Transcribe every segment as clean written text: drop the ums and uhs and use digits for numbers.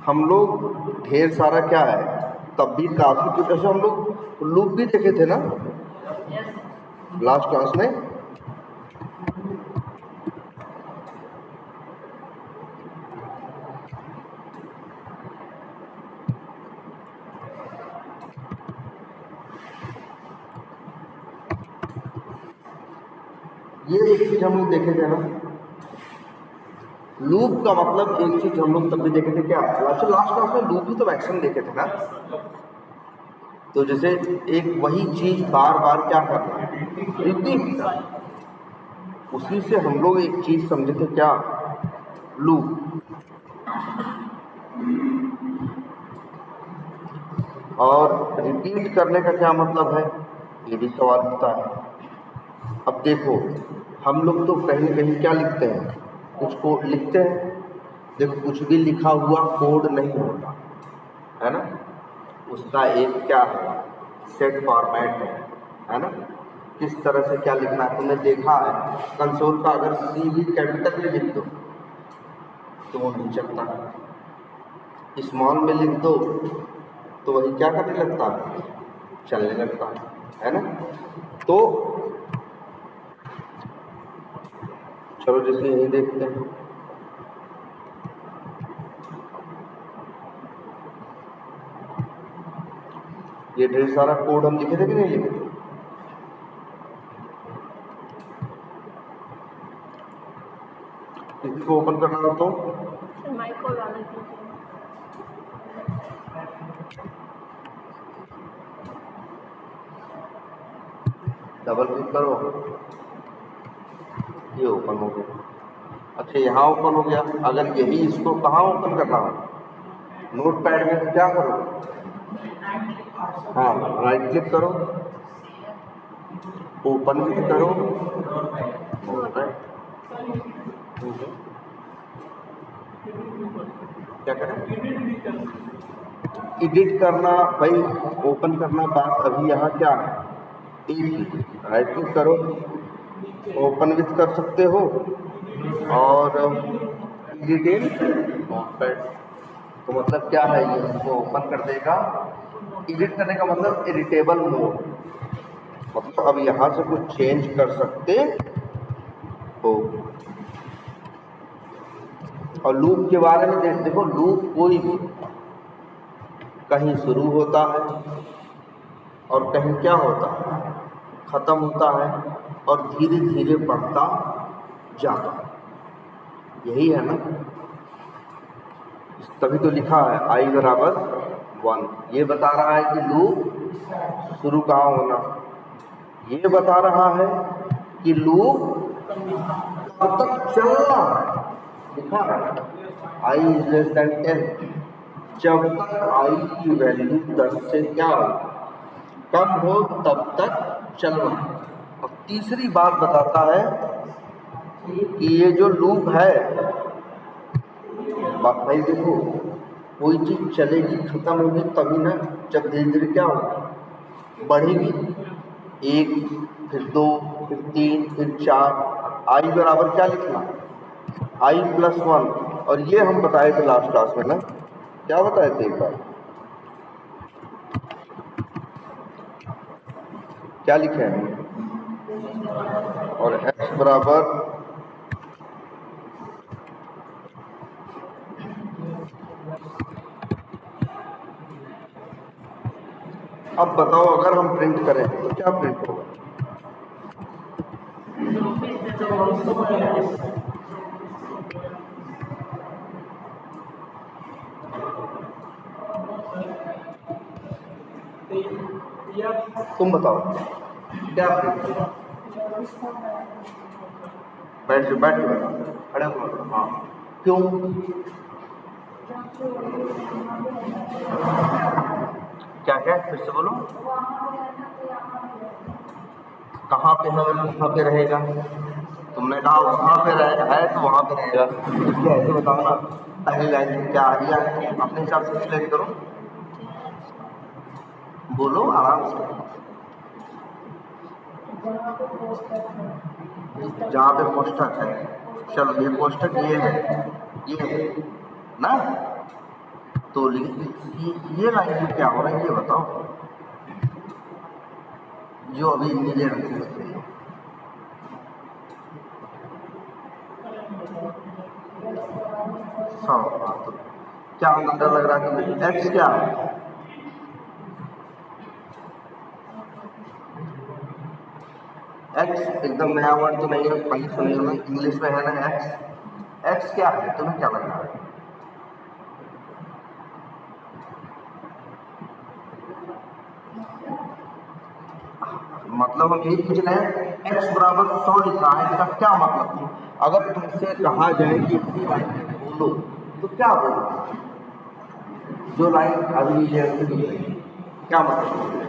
हम लोग ढेर सारा क्या है, तब भी काफी कुछ ऐसे हम लोग लूप भी देखे थे ना लास्ट क्लास में। ये एक चीज हम लोग देखे थे ना, लूप का मतलब एक चीज हम लोग तब भी देखे थे क्या, लास्ट क्लास में लूप ही तो मैक्सिमम देखे थे ना। तो जैसे एक वही चीज बार बार क्या करना, रिपीट, उसी से हम लोग एक चीज समझे थे क्या, लूप। और रिपीट करने का क्या मतलब है, ये भी सवाल उठता है। अब देखो हम लोग तो कहीं कहीं क्या लिखते हैं, कुछ को लिखते हैं, देखो कुछ भी लिखा हुआ कोड नहीं होता है ना, उसका एक क्या है, सेट फॉर्मेट है ना, किस तरह से क्या लिखना है। तुमने देखा है कंसोल का अगर सी भी कैपिटल में लिख दो तो वो नहीं चलता, स्मॉल में लिख दो तो वही क्या करने लगता है, चलने लगता है ना। तो चलो जैसे यही देखते हैं, ये ढेर सारा कोड हम लिखे थे कि नहीं लिखे थे, किसी को ओपन करना हो तो डबल क्लिक करो, ये ओपन हो गया। अच्छा यहाँ ओपन हो गया, अगर यही इसको कहाँ ओपन करना हो, नोट पैड में, तो क्या करो, हाँ राइट क्लिक करो, ओपन भी करो, नोट पैड, क्या करें, एडिट करना भाई, ओपन करना, बात अभी यहाँ क्या है, राइट क्लिक करो, ओपन विथ कर सकते हो, और एडिट नोटपैड, तो मतलब क्या है, ये इसको ओपन कर देगा। एडिट करने का मतलब एडिटेबल मोड, मतलब अब यहाँ से कुछ चेंज कर सकते हो। और लूप के बारे में देखो, लूप कोई भी कहीं शुरू होता है और कहीं क्या होता है, खत्म होता है, और धीरे धीरे बढ़ता जाता है, यही है ना। तभी तो लिखा है i बराबर 1, ये बता रहा है कि लूप शुरू कहाँ होना, ये बता रहा है कि लूप कब तक चलना है, लिखा है i इज लेस देन 10, जब तक i की वैल्यू 10 से क्या हो, कम हो तब तक चलना। और तीसरी बात बताता है कि ये जो लूप है, भाई देखो कोई चीज चलेगी खत्म होगी तभी ना, जब धीरे धीरे क्या होगी, बढ़ेगी, 1 फिर 2 फिर 3 फिर 4, i बराबर क्या लिखना, i प्लस 1, और ये हम बताए थे लास्ट क्लास में ना, क्या बताए थे एक बार, क्या लिखे हैं, और x बराबर अब बताओ अगर हम प्रिंट करें तो क्या प्रिंट होगा, तुम बताओ क्या प्रिंट होगा, बैठ जाओ, बैठ जाओ, खड़े हो, हाँ क्यों, क्या क्या फिर से बोलो, कहाँ पे है, वहाँ पे रहेगा, तुमने कहा वहाँ पे रहेगा, है तो वहाँ पे रहेगा, इसलिए ऐसे बताओ ना, पहली लाइन में क्या आ रही है, अपने हिसाब से एक्सप्लेन करो, बोलो आराम से, जहाँ पे कोष्ठक है, चलो ये कोष्ठक ये है, ये है ना, तो ये लाइन में क्या हो रहा है ये बताओ, जो अभी नीले रंग से बच रही है। तो क्या अंदाजा लग रहा है कि एक्स क्या है? एक्स एकदम नया वर्ड तो नहीं है, पहले सुने हो ना, इंग्लिश में है ना एक्स। एक्स क्या है तुम्हें क्या लग रहा है? मतलब हम यही पूछ रहे हैं, एक्स बराबर 100 लिखा है, इसका क्या मतलब? अगर तुमसे कहा जाए कि इसी लाइन में बोलो तो क्या बोलो? जो लाइन अभी क्या मतलब?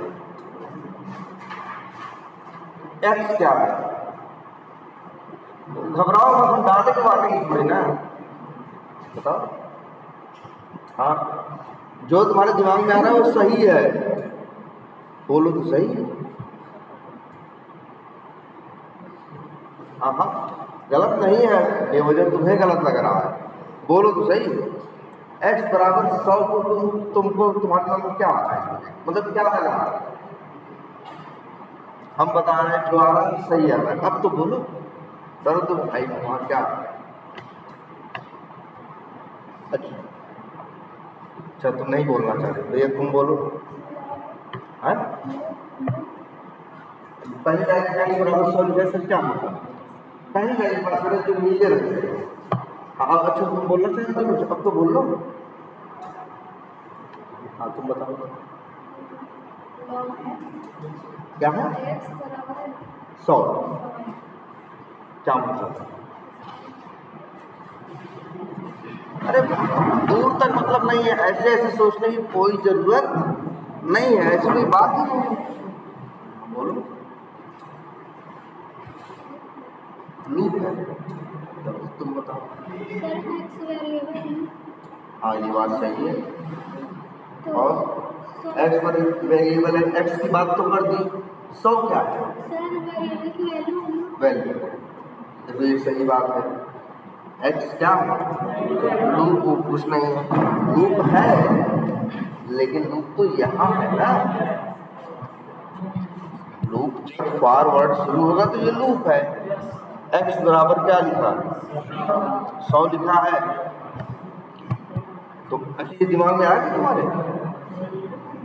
एक्स क्या है? घबराओ मत, हम डालने के बात नहीं थोड़ी ना, बताओ। हाँ, जो तुम्हारे दिमाग में आ रहा है वो सही है, बोलो तो सही। हाँ, गलत नहीं है, बेवजह तुम्हें गलत लग रहा है, बोलो तो सही। एक्स बराबर 100 को तुमको तुम्हारे सामने क्या आ रहा है, मतलब क्या लग रहा है? हम बता रहे हैं जो आ रहा है सही आ रहा है, अब तो बोलो, डरो तो भाई वहां क्या। अच्छा तुम नहीं बोलना चाहते भैया, तुम बोलो। है पहली लाइन एक्स बराबर 100 लिखा है, क्या मतलब? पहली लाइन पास जो नीचे रखते हैं। हाँ अच्छा तुम बोलना चाहते हो कुछ, अब तो बोल लो। हाँ तुम बताओ क्या है? 100 क्या मतलब? अरे दूर तक मतलब नहीं है, ऐसे ऐसे सोचने की कोई जरूरत नहीं है, ऐसी कोई बात ही नहीं। बोलो लूप है, तुम बताओ। हाँ ये बात सही है, और एक्स पर वेरिएबल है, एक्स की बात तो कर दी। 100 क्या है? वैल्यू, तो ये सही बात है। एक्स क्या है? लूप कुछ नहीं है, लूप है लेकिन लूप तो यहाँ है ना। लूप जब फॉरवर्ड शुरू होगा तो ये लूप है। एक्स बराबर क्या लिखा है? 100 लिखा है, तो अच्छा ये दिमाग में आया था तुम्हारे?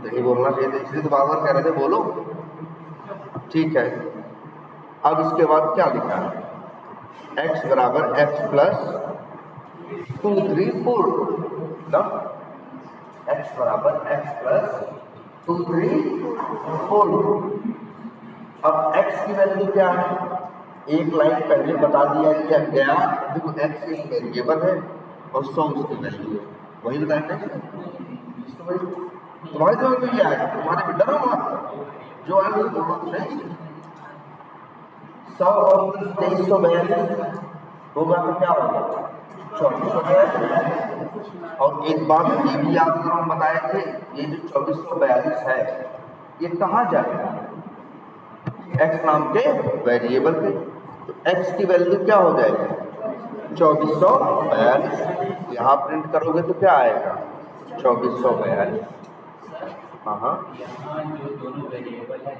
नहीं बोलना चाहिए था, इसलिए तो बार बार कह रहे थे बोलो। ठीक है, अब इसके बाद क्या लिखा है? एक्स बराबर एक्स प्लस 2 3 4 ना, एक्स बराबर एक्स प्लस 2 3 4। अब एक्स की वैल्यू क्या है? एक लाइन पहले बता दिया गया, देखो एक्स एक वेरिएबल है और 100 उसकी वैल्यू है, वही बताया तुम्हारे दिमाग में क्या है? तुम्हारे में डरो मत, जो है वो बोलो नहीं। 100 और 2342 होगा तो क्या होगा? 2442। और एक बात ये भी आप लोग बताए थे, ये जो 2442 है ये कहाँ जाएगा? एक्स नाम के वेरिएबल पे, तो एक्स की वैल्यू क्या हो जाएगी? 2442। यहाँ प्रिंट करोगे तो क्या आएगा? 2442। हाँ हाँ, जो दोनों वेरिएबल है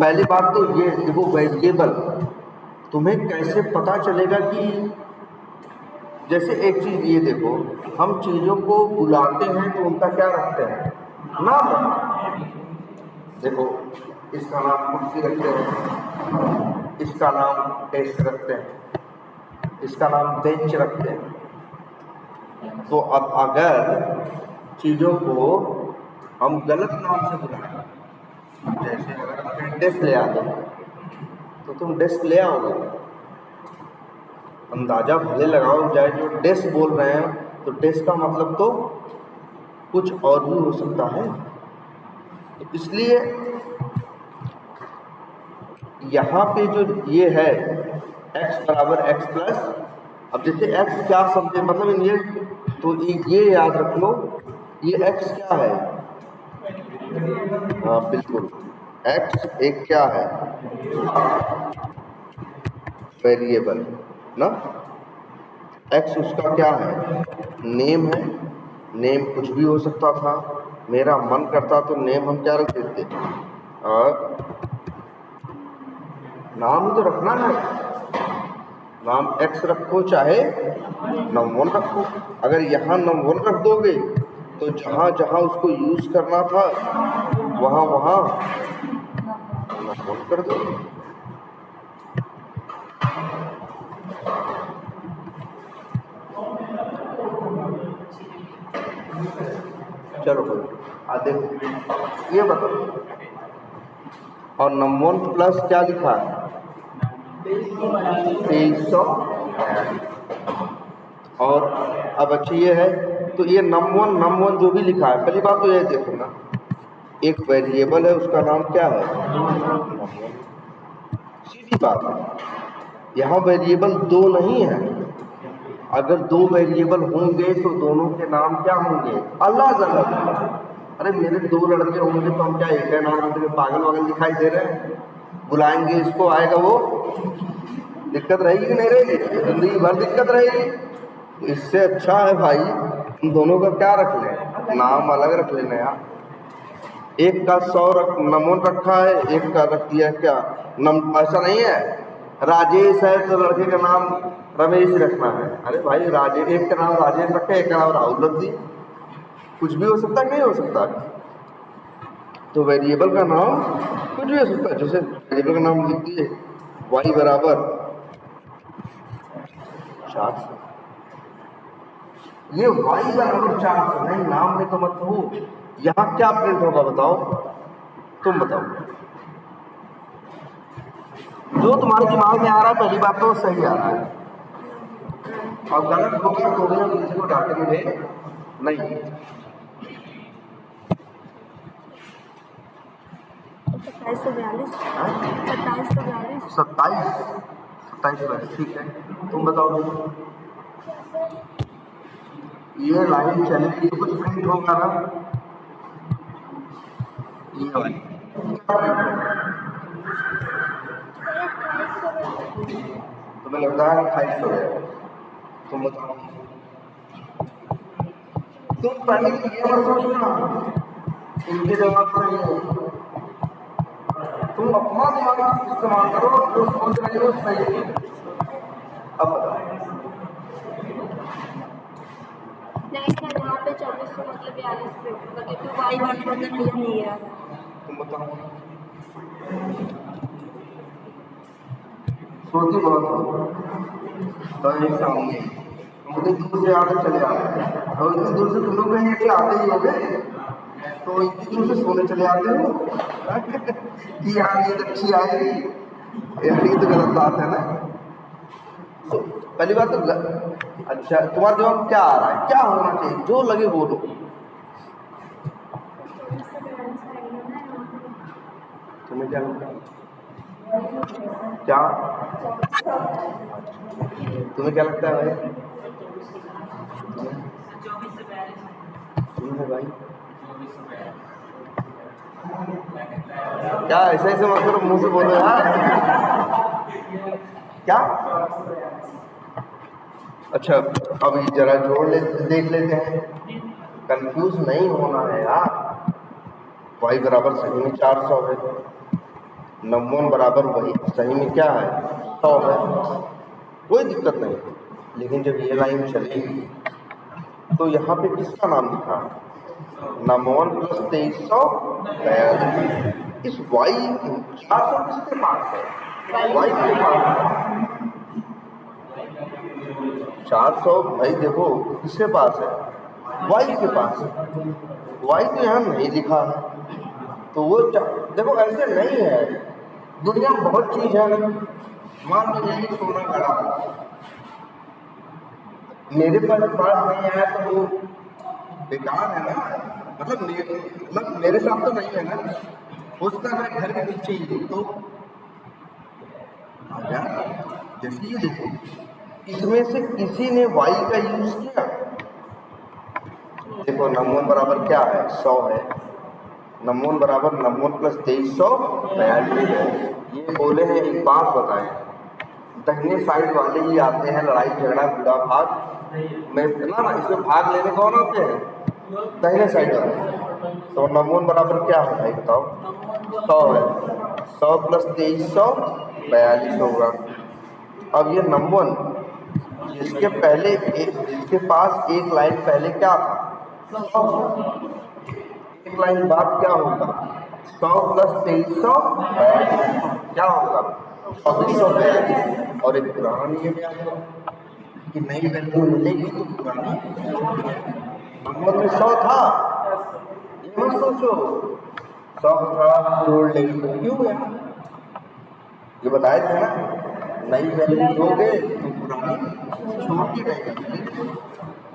पहली बात तो ये देखो, वेरिएबल तुम्हें कैसे पता चलेगा कि, जैसे एक चीज ये देखो, हम चीजों को बुलाते हैं तो उनका क्या रखते हैं? नाम। देखो इसका नाम कुर्सी रखते हैं, इसका नाम डेस्क रखते हैं, इसका नाम बेंच रखते हैं। तो अब अगर चीजों को हम गलत नाम से बुलाएं, जैसे अगर हम डेस्क ले आते तो तुम डेस्क ले आओगे, अंदाजा भले लगाओ जाए जो डेस्क बोल रहे हैं तो डेस्क का मतलब तो कुछ और भी हो सकता है। तो इसलिए यहाँ पे जो ये है x बराबर एक्स प्लस, अब जैसे x क्या समझे, मतलब ये तो ये याद रख लो, ये x क्या है? हाँ बिल्कुल, x एक क्या है? वेरिएबल ना, x उसका क्या है, नेम है। नेम कुछ भी हो सकता था, मेरा मन करता तो नेम हम क्या रख देते, और नाम तो रखना है, नाम x रखो चाहे num1 रखो। अगर यहाँ num1 रख दोगे तो जहाँ जहाँ उसको यूज करना था वहाँ वहाँ num1 कर दो। चलो देखो ये बताओ, और num1 प्लस क्या लिखा है, 2300। और अब अच्छी ये है, तो ये num1 जो भी लिखा है, पहली बात तो ये देखो ना, एक वेरिएबल है उसका नाम क्या है, सीधी बात है। यहाँ वेरिएबल दो नहीं है, अगर दो वेरिएबल होंगे तो दोनों के नाम क्या होंगे, अलग अलग। अरे मेरे दो लड़के होंगे तो हम क्या एक है नाम रखेंगे, पागल वागल दिखाई दे रहे हैं, बुलाएंगे इसको आएगा वो, दिक्कत रहेगी कि नहीं रहेगी, जिंदगी भर दिक्कत रहेगी। तो इससे अच्छा है भाई तुम दोनों का क्या रख लें, नाम अलग रख लेना यार। एक का 100 num1 रखा है, एक का रख दिया क्या ऐसा नहीं है, राजेश है तो लड़के का नाम रमेश रखना है। अरे भाई राजेश, एक का नाम राजेश रखे, एक का नाम राहुल रख दिए, कुछ भी हो सकता है, नहीं हो सकता। तो वेरिएबल का नाम कुछ भी हो सकता है, जैसे वेरिएबल का नाम लिख दिए y बराबर 400, ये y बराबर 400 नहीं, नाम में तो मत हो। यहाँ क्या प्रिंट होगा बताओ, तुम बताओ, जो तुम्हारे दिमाग में आ रहा है पहली बात तो सही आ रहा है, और गलत होगा तो भी हम किसी को डांटेंगे नहीं। 27, ठीक है, तुम बताओ। ये लाइन चलेगी तो कुछ प्रिंट होगा ना, ये वाली तुम्हें लगता है 2800 है, तुम बताओ। तुम पहले ये मत सोचना इनके जवाब सही है, तुम अपना दिमाग इस्तेमाल करो, जो सोच रहे हो सही है। अब बताओ यहाँ पे 2400 मतलब 42 पे होगा, क्योंकि y वाला मतलब लिया नहीं है। तुम बताओ, सोची बहुत हो तो एक सामने मुझे दूर से आगे चले आए, और इतनी दूर से तुम लोग कहीं ऐसे आते ही होगे, तो इतनी दूर से सोने चले आते हो कि यहाँ नींद अच्छी आएगी, ये तो गलत बात है ना। तो पहली बात तो अच्छा, तुम्हारा जवाब क्या आ रहा है, क्या होना चाहिए, जो लगे बोलो। तुम्हें क्या लगता है, क्या तुम्हें क्या लगता है भाई, तुम्हें भाई क्या ऐसे ऐसे मत करो, मुंह से बोलो यार, क्या। अच्छा अभी जरा जोड़ देख लेते हैं, कंफ्यूज नहीं होना है यार। y बराबर सही में 400 है, num1 बराबर वही सही में क्या है 100 है, कोई दिक्कत नहीं। लेकिन जब ये लाइन चलेगी तो यहाँ पे किसका नाम लिखा है, num1 प्लस 2342, इस y 400 किसके पास है, y के पास 400 भाई देखो किसके पास है, y के पास है, y तो यहाँ नहीं लिखा है, तो वो देखो ऐसे नहीं है, दुनिया में बहुत चीज है ना, मान लो यही सोना खड़ा मेरे पास नहीं आया तो वो बेकार है ना, मतलब मेरे साथ तो नहीं है ना, उसका मैं घर के नीचे ही तो जैसे ये देखो, इसमें से किसी ने y का यूज किया, देखो num1 बराबर क्या है 100 है, num1 बराबर num1 प्लस 2342 है। ये बोले हैं, एक बात बताएं, दाहिने साइड वाले ही आते हैं लड़ाई झगड़ा बुरा भाग में ना इसमें भाग लेने कौन होते हैं? दाहिने साइड वाले। तो नमून बराबर क्या है भाई बताओ? 100 है। 100 प्लस 2300 42 होगा। अब ये नमून जिसके पास एक लाइन पहले क्या था? 100। एक लाइन बाद क्या होगा? 100 प्लस 2300 क्या होगा? 2442। और एक पुराना नियम याद है कि नई वैल्यू मिलेगी तो पुरानी नंबर में 100 था, ये मत सोचो 100 था जोड़ लेंगे तो क्यों यार, ये बताए थे ना, नई वैल्यू दोगे तो पुरानी छोटी रहेगी।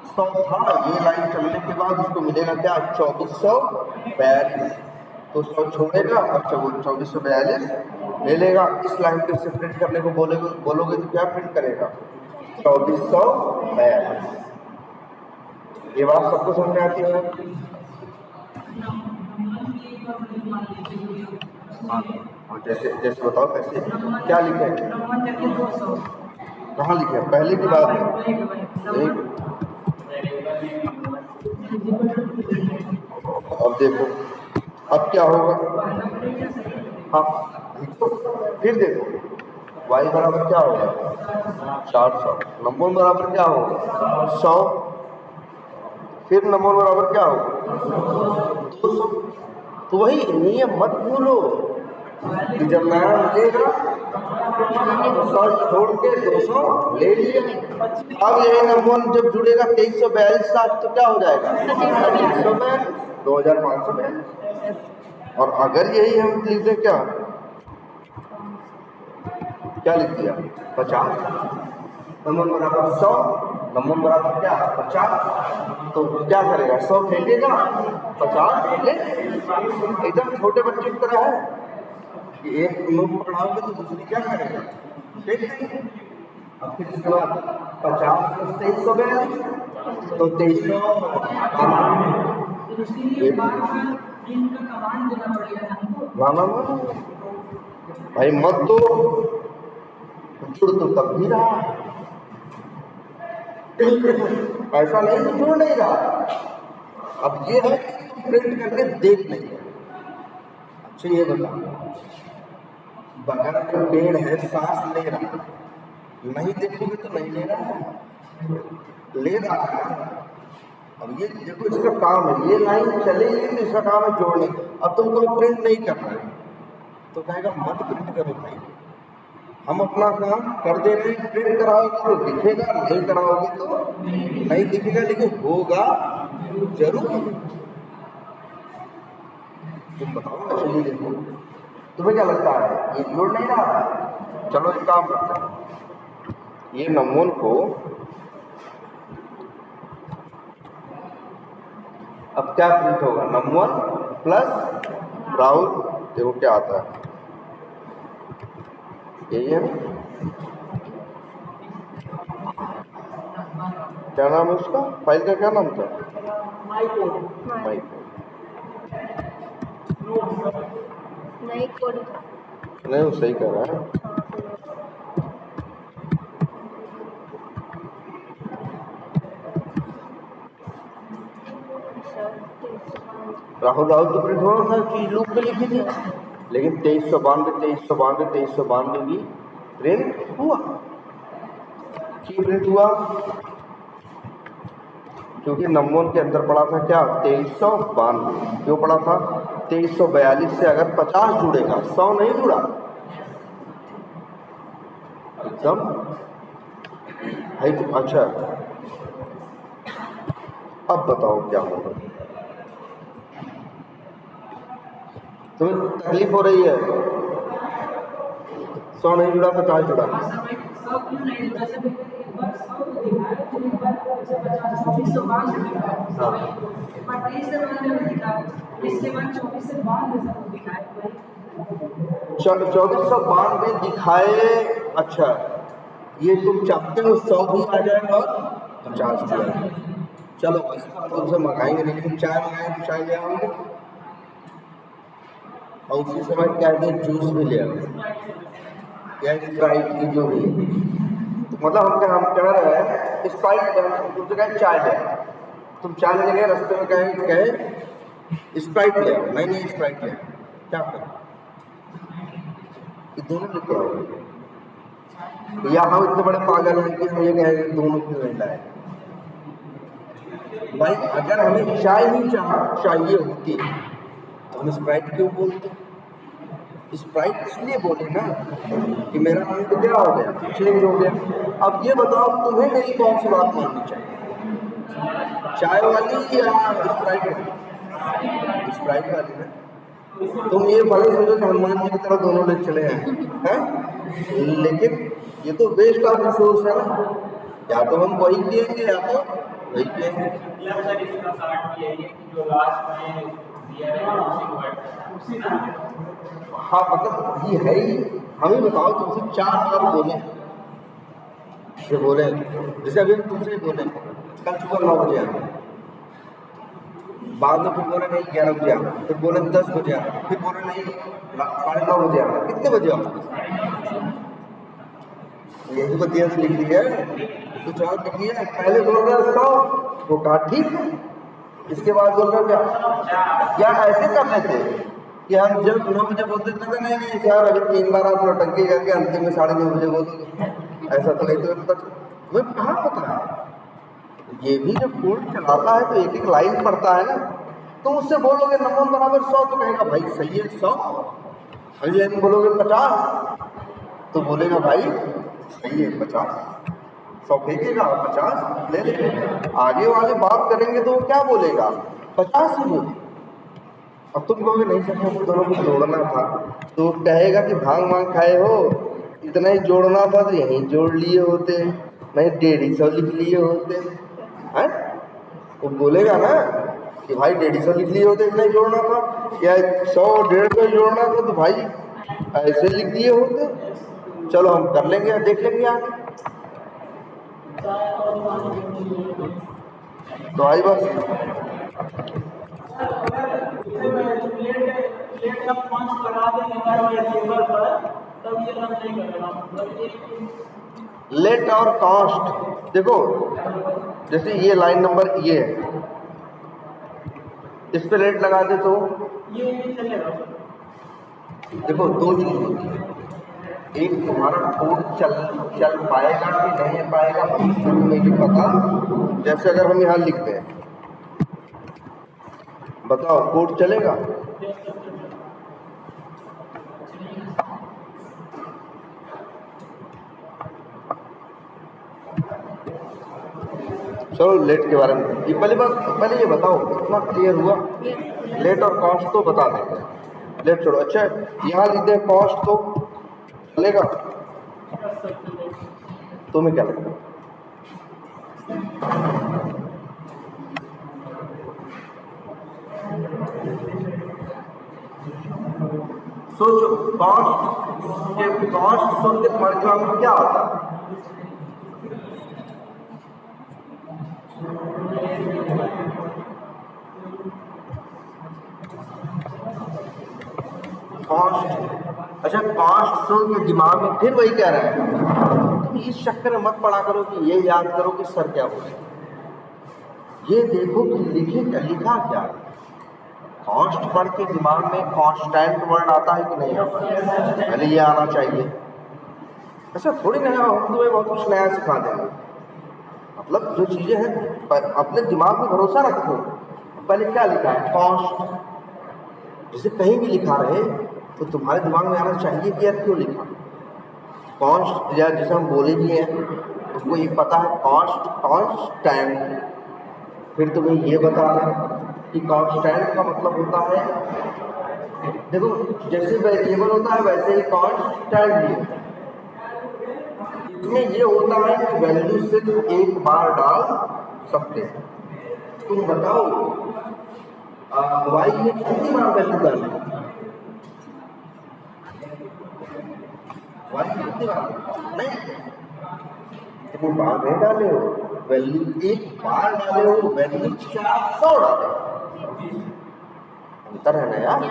100 था, ये लाइन चलने के बाद उसको मिलेगा क्या? 2442। तो 100 छोड़ेगा और 2442 ले लेगा। इस लाइन पे से प्रिंट करने को बोलोगे तो क्या प्रिंट करेगा? 2442। ये बात सबको समझ में आती है? हाँ, और जैसे जैसे बताओ कैसे क्या लिखे? कहाँ लिखे? पहले की बात है। अब देखो अब क्या होगा? हाँ फिर देखो y बराबर क्या होगा? 400। नंबर बराबर क्या होगा? 100। फिर नंबर बराबर क्या होगा? 200। तो वही नियम मत भूलो कि जब नया मिलेगा तो 100 छोड़ के 200 ले लिया। अब यही नंबर जब जुड़ेगा 2342 साथ तो क्या हो जाएगा? 2542। और अगर यही हम लिख दें क्या लिख दिया? 50। नंबर बराबर 100, नंबर बराबर क्या? 50। तो क्या करेगा? 100 फेंकेगा, 50 ले। एकदम छोटे बच्चे की तरह है कि एक नोट पकड़ाओगे तो दूसरी क्या करेगा? फेंक देंगे। अब फिर इसके बाद 50 प्लस 2342 तो 2300 ना भाई मत दो, जुड़ तो तब भी रहा, ऐसा नहीं तो जुड़ नहीं रहा। अब ये है कि प्रिंट करके देख नहीं रहे। अच्छा ये बताओ, बगल में पेड़ है सांस ले रहा, नहीं देखोगे तो नहीं ले रहा है, ले रहा है। अब ये देखो इसका काम है, ये लाइन चलेगी तो इसका काम है जोड़ने। अब तुमको प्रिंट नहीं कर रहे तो कहेगा मत प्रिंट करो भाई, हम अपना काम कर दे रहे हैं। प्रिंट कराओगे तो दिखेगा, नहीं कराओगे तो नहीं दिखेगा, लेकिन होगा जरूर। तुम बताओ ना, चलिए देखो तुम्हें क्या लगता है ये जोड़ नहीं रहा है? चलो एक काम करते हैं, ये नमून को अब क्या प्रिंट होगा? नम1 प्लस राहुल, देखो क्या आता है, यही है ना? क्या नाम है उसका? फाइल का क्या नाम था? नहीं कोड नहीं वो सही कह रहा है। राहुल तो प्रिंट होना था कि लूप में लिखी थी, लेकिन 2392 भी प्रिंट हुआ। क्यों प्रिंट हुआ? क्योंकि नंबर के अंदर पड़ा था क्या? 2392। क्यों पड़ा था? 2342 से अगर 50 जुड़ेगा, 100 नहीं जुड़ा एकदम है तो। अच्छा अब बताओ क्या होगा? तुम्हें तकलीफ हो रही है? 100 नहीं जुड़ा, 50 जुड़ा। चलो 2492 दिखाए। अच्छा ये तुम चाहते हो 100 भी आ जाएगा और 50 भी आ जाएगा। चलो इसका तुमसे मंगाएंगे नहीं, लेकिन चाय मंगाएंगे तो चाय ले आओगे और उसी समय क्या दे जूस भी ले आओगे। या स्प्राइट की जो भी, तो मतलब हम कह रहे हैं स्प्राइट, तुमसे कहें चाय ले, तुम चाय लेने गए, रास्ते में कहे स्प्राइट ले आओ, नहीं स्प्राइट ले आओ, क्या करें? ये दोनों लेते आओ, या हम इतने बड़े पागल हैं कि हम ये कहेंगे दोनों क्यों नहीं लाए? भाई अगर हमें चाय ही चाहिए होती तो हम स्प्राइट क्यों बोलते? स्प्राइट इसलिए बोले ना कि मेरा मूड क्या हो गया, चेंज हो गया। अब ये बताओ तुम्हें मेरी कौन सी बात माननी चाहिए, चाय वाली या स्प्राइट वाली? स्प्राइट वाली ना। तुम ये भले समझो कि हनुमान जी की तरह दोनों ले चले हैं, लेकिन ये तो वेस्ट ऑफ रिसोर्स है ना, या तो हम वही पिएंगे या तो वही पिएंगे। हाँ मतलब ये है ही, हम ही बताओ तुमसे 4 बार बोले, ये बोले जैसे अभी हम तुमसे ही बोले कल सुबह 9 बजे आना, बाद में फिर बोले नहीं 11 बजे आना, फिर बोले 10 बजे आना, फिर बोले नहीं 9:30 बजे आना, कितने बजे आओ? यही तो दिया लिख लिया, कुछ और लिख लिया। पहले बोल रहे 100, वो कहा ठीक है, इसके बाद बोल रहे क्या ऐसे कर लेते कि हम जब 9 बजे बोलते थे नहीं यार अभी 3 बार आप नौटंकी करके अंतिम में 9:30 बजे बोलोगे, ऐसा तो नहीं, तो तुम्हें कहाँ पता है? ये भी जब कोर्ट चलाता है तो एक एक लाइन पढ़ता है ना, तो उससे बोलोगे नमन बराबर 100 तो कहेगा भाई सही है 100, अगली लाइन बोलोगे 50 तो बोलेगा भाई सही है 50, 100 फेंकेगा 50 ले लेंगे। आगे वाले बात करेंगे तो वो क्या बोलेगा 50 ही बोले। अब तुम कहोगे नहीं सर हमको दोनों को जोड़ना था, तो कहेगा कि भांग खाए हो, इतना ही जोड़ना था तो यहीं जोड़ लिए होते, नहीं 150 लिख लिए होते हैं। वो बोलेगा ना कि भाई 150 लिख लिए होते, इतना ही जोड़ना था, या 100 150 जोड़ना था तो भाई ऐसे लिख दिए होते। चलो हम कर लेंगे, देख लेंगे आगे। तो आई बस लेट और कॉस्ट, देखो जैसे ये लाइन नंबर ये है, इस पे लेट लगा दे तो देखो 2 चीज होती है, एक तुम्हारा कोड चल पाएगा कि नहीं पाएगा शुरू में भी पता। जैसे अगर हम यहाँ लिखते हैं बताओ कोड चलेगा? चलो लेट के बारे में ये पहले ये बताओ, इतना क्लियर हुआ? लेट और कॉस्ट तो बता देंगे, लेट छोड़ो। अच्छा यहाँ लिखते हैं कॉस्ट, तो चलेगा? तुम्हें क्या लगता है? सोचो कॉस्ट सुन के तुम्हारे दिमाग में क्या आता है? कॉस्ट, अच्छा कॉस्ट सुन के दिमाग में फिर वही कह रहा है, तुम इस चक्कर में मत पड़ा करो कि ये याद करो कि सर क्या बोले, ये देखो कि लिखा क्या है। कॉस्ट पढ़ के दिमाग में कांस्टेंट वर्ड आता है कि नहीं आता? पहले ये आना चाहिए। ऐसा थोड़ी ना हम तुम्हें बहुत कुछ नया सिखा देंगे, मतलब जो चीज़ें हैं अपने दिमाग में भरोसा रखो। पहले क्या लिखा है? कॉस्ट। जैसे कहीं भी लिखा रहे तो तुम्हारे दिमाग में आना चाहिए कि यार क्यों लिखा कॉस्ट, या जैसे हम बोले भी हैं उसको ये पता है कॉस्ट कांस्टेंट। फिर तुम्हें ये बता दें कि कांस्टेंट का मतलब होता है, देखो जैसे वेरिएबल होता है वैसे ही कांस्टेंट भी होता है। इसमें ये होता है कि वैल्यू सिर्फ एक बार डाल सकते हैं। तुम बताओ वाई में कितनी बार वैल्यू डाली? वाई कितनी बार नहीं, तुम बार नहीं डाले हो, वैल्यू एक बार डाले हो, वैल्यू 400 डाले। अंतर है ना यार,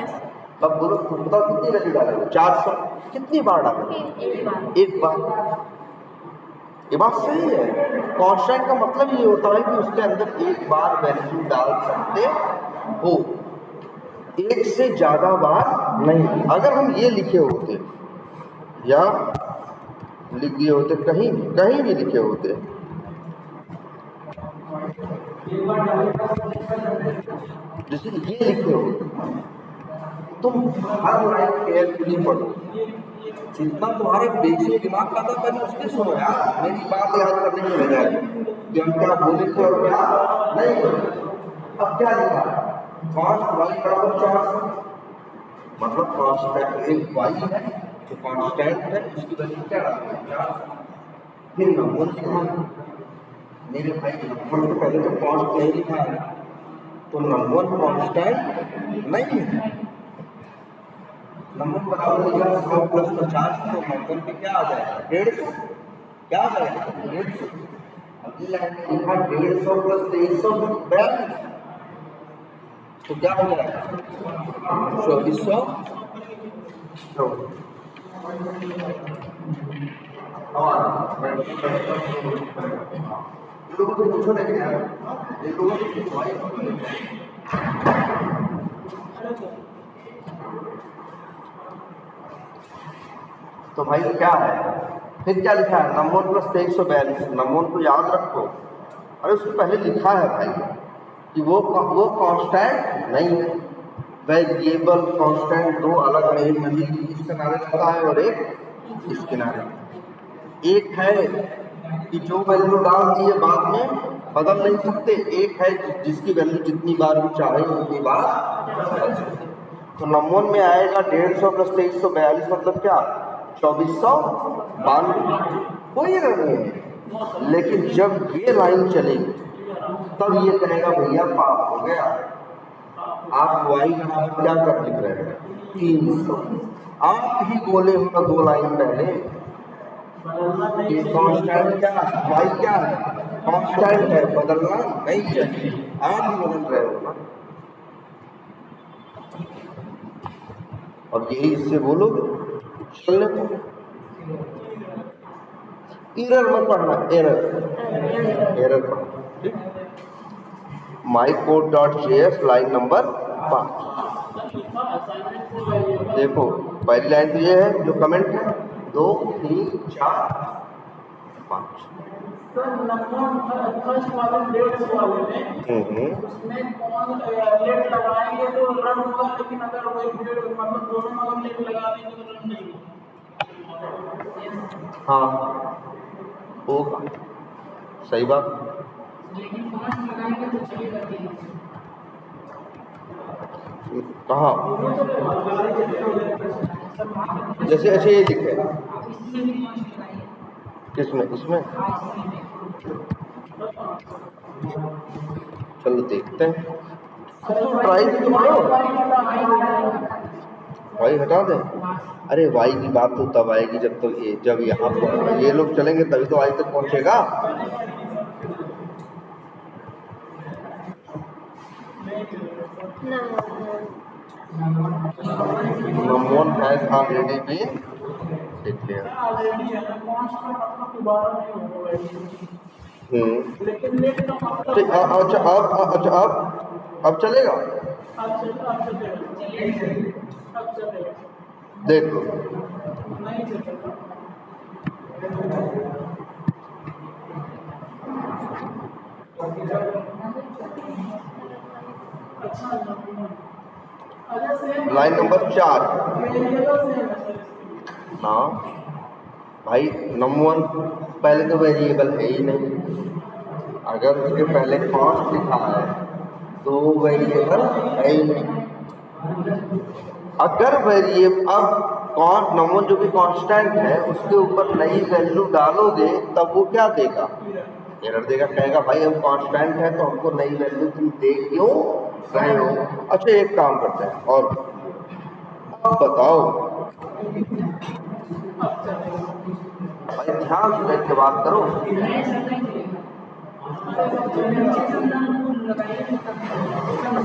अब बोलो तुम बताओ कितनी वैल्यू डालोगे? 400। कितनी बार डालोगे? एक बार। ये बात सही है। कांस्टेंट का मतलब ये होता है कि उसके अंदर एक बार वैल्यू डाल सकते हो, एक से ज्यादा बार नहीं। अगर हम ये लिखे होते या लिख दिए होते, कहीं भी लिखे होते, जैसे ये लिखे होते, तुम हर लाइन केयरफुली पढ़ो, जितना तुम्हारे बेसिक दिमाग का था पहले उसके सुनो यार, मेरी बात याद करने के बजाय कि हम क्या बोले थे और क्या नहीं बोले। अब क्या लिखा? 5 y बराबर 400, मतलब कांस्टेंट एक y है जो कांस्टेंट है, उसकी वैल्यू क्या है? 400। फिर नंबर लिखा मेरे भाई, नंबर तो पहले तो कॉन्स्ट नहीं लिखा है, तो नंबर कांस्टेंट नहीं है। नंबर बराबर लिखा 100 + 50, तो नंबर पे क्या आ जाएगा? 150। क्या आ जाएगा? 150। अगली लाइन में लिखा 150 + 342, तो क्या हो जाएगा? 2400। लोगों को पूछो नहीं यार, ये लोगों को पूछो। तो भाई क्या है? फिर क्या लिखा है? नंबर + 2342। नंबर को याद रखो। अरे उसको पहले लिखा है भाई कि वो कांस्टेंट नहीं है। वेरिएबल कांस्टेंट दो अलग है, एक नदी इस किनारे रहता है और एक इस किनारे। एक है कि जो वैल्यू डाल दिए बाद में बदल नहीं सकते, एक है जिसकी वैल्यू जितनी बार भी चाहे उतनी बार बदल सकते। तो नंबर में आएगा 150 + 2342, मतलब क्या? 2492। कोई एरर नहीं है। लेकिन जब ये लाइन चलेगी तब ये कहेगा भैया पाप हो गया, आप y बराबर क्या कर लिख रहे हैं? 300। आप ही बोले हो ना 2 लाइन पहले कि कांस्टेंट क्या है, y क्या है? कांस्टेंट है, बदलना नहीं चाहिए। आप ही बदल रहे हो ना। अब यही इससे बोलोगे चलने को। एरर मत पढ़ना, एरर पढ़ना, ठीक। mycode.js line number 5। देखो पहली लाइन तो ये है जो कमेंट है, 2 3 4 5। फर्स्ट वाले 150 वाले में उसमें कौन लेट लगाएंगे तो रन होगा, लेकिन अगर वही मतलब दोनों अगर लेट लगा देंगे तो रन नहीं होगा। हाँ होगा, सही बात। लेकिन 5 लगाएंगे तो चलेगा नहीं। कहाँ? जैसे ऐसे ये लिखे किसमें? इसमें चलो देखते हैं। तो ट्राई तो करो, वाई हटा दें। अरे वाई की बात तो तब आएगी जब तो जब यहाँ पर ये लोग चलेंगे तभी तो वाई तक पहुँचेगा। Someone has already been declared. अच्छा अब चलेगा। देखो लाइन नंबर 4। हाँ भाई नंबर 1 पहले तो वेरिएबल है ही नहीं, अगर उसके पहले कॉस्ट लिखा है तो वेरिएबल है ही नहीं। अगर वेरिएबल अब नंबर जो कि कांस्टेंट है उसके ऊपर नई वैल्यू डालोगे तब वो क्या देगा? एरर देगा, कहेगा भाई हम कांस्टेंट है तो हमको नई वैल्यू तुम दे क्यों रहे हो? अच्छा एक काम करते हैं और अब बताओ भाई, ध्यान से बैठ के बात करो।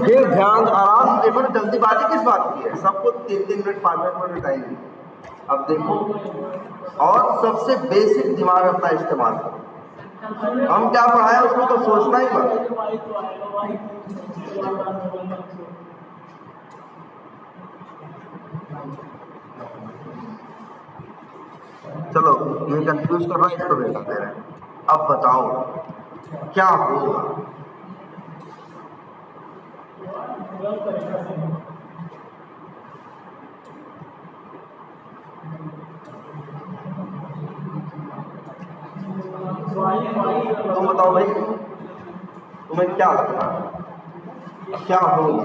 फिर ध्यान आराम से देखो ना, जल्दीबाजी किस बात की है, सबको 3-3 मिनट 5 मिनट टाइम है। अब देखो, और सबसे बेसिक दिमाग अपना इस्तेमाल करो। हम क्या पढ़ाए उसको तो सोचना ही मत। चलो, ये कंफ्यूज कर रहा है, इसको बेटा दे रहे हैं। अब बताओ क्या होगा। तुम बताओ भाई, तुम्हें क्या लगता है क्या होगा।